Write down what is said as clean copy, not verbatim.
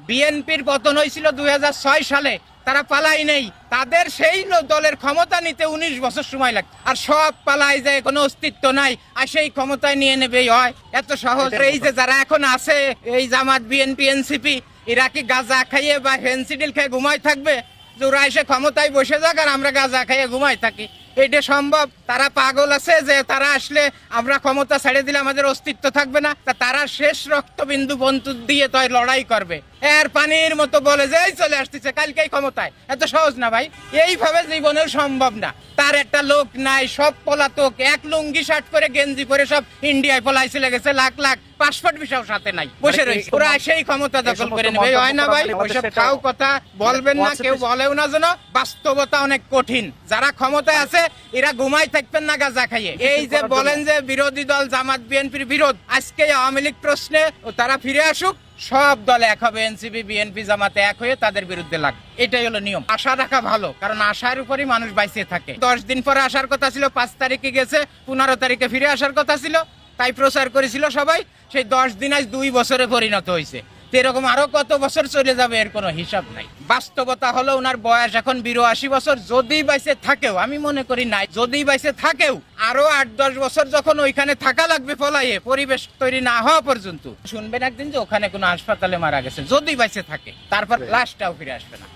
বিএনপির পতন হয়েছিল 2006 সালে, তারা পালাই নেই। তাদের সেই দলের ক্ষমতা নিতে 19 বছর সময় লাগে, আর সব পালাই যায়, কোনো অস্তিত্ব নাই, আর সেই ক্ষমতায় নিয়ে নেবেই হয় এত সহজ? এই যে যারা এখন আছে, এই জামাত, বিএনপি, এনসিপি, এরা কি গাঁজা খাইয়ে বা ফেন্সিডিল খেয়ে ঘুমাই থাকবে যে ওরা এসে ক্ষমতায় বসে যাক আর আমরা গাঁজা খাইয়ে ঘুমাই থাকি? এটা সম্ভব? তারা পাগল আছে যে তারা আসলে আমরা ক্ষমতা ছেড়ে দিলে আমাদের অস্তিত্ব থাকবে না? তা তারা শেষ রক্তবিন্দু বন্ধু দিয়ে তো লড়াই করবে, এর পানির মতো বলে যে এই চলে আসতেছে কালকেই ক্ষমতায়। এত সহজ না ভাই, এইভাবে জীবনেও সম্ভব না। তার একটা লোক নাই, সব পলাতক, এক লুঙ্গি শার্ট করে গেঞ্জি পরে সব ইন্ডিয়ায় পলাই চলে গেছে, লাখ লাখ পাসপোর্ট ভিসাও সাথে নাই, বসে রয়েছে। ওরা সেই ক্ষমতা দখল করে নেবে, হয় না ভাই? ওইসব খাও কথা বলবেন না, কেউ বলেও না যেন। বাস্তবতা অনেক কঠিন। যারা ক্ষমতায় আছে এরা ঘুমাই থাকবেন না গাঁজা খাইয়ে। এই যে বলেন যে বিরোধী দল জামাত বিএনপির বিরোধ, আজকে আওয়ামী লীগ প্রশ্নে তারা ফিরে আসুক, সব দল এক হবে, এনসিপি, বিএনপি, জামাতে এক হয়ে তাদের বিরুদ্ধে লাগবে। এটাই হলো নিয়ম। আশা রাখা ভালো, কারণ আশার উপরই মানুষ বাইসে থাকে। 10 দিন পরে আসার কথা ছিল, 5 তারিখে গেছে, 15 তারিখে ফিরে আসার কথা ছিল, তাই প্রচার করেছিল সবাই। সেই 10 দিন আজ 2 বছরে পরিণত হয়েছে। এরকম আরো কত বছর চলে যাবে এর কোনো হিসাব নাই। বাস্তবতা হলো ওনার বয়স এখন 82 বছর। যদি বাইসে থাকেও, আমি মনে করি নাই, যদি বাইসে থাকেও আরো 8-10 বছর যখন ওইখানে থাকা লাগবে পলাইয়ে, পরিবেশ তৈরি না হওয়া পর্যন্ত, শুনবেন একদিন যে ওখানে কোনো হাসপাতালে মারা গেছে, যদি বাইসে থাকে। তারপর লাশটাও ফিরে আসবে না।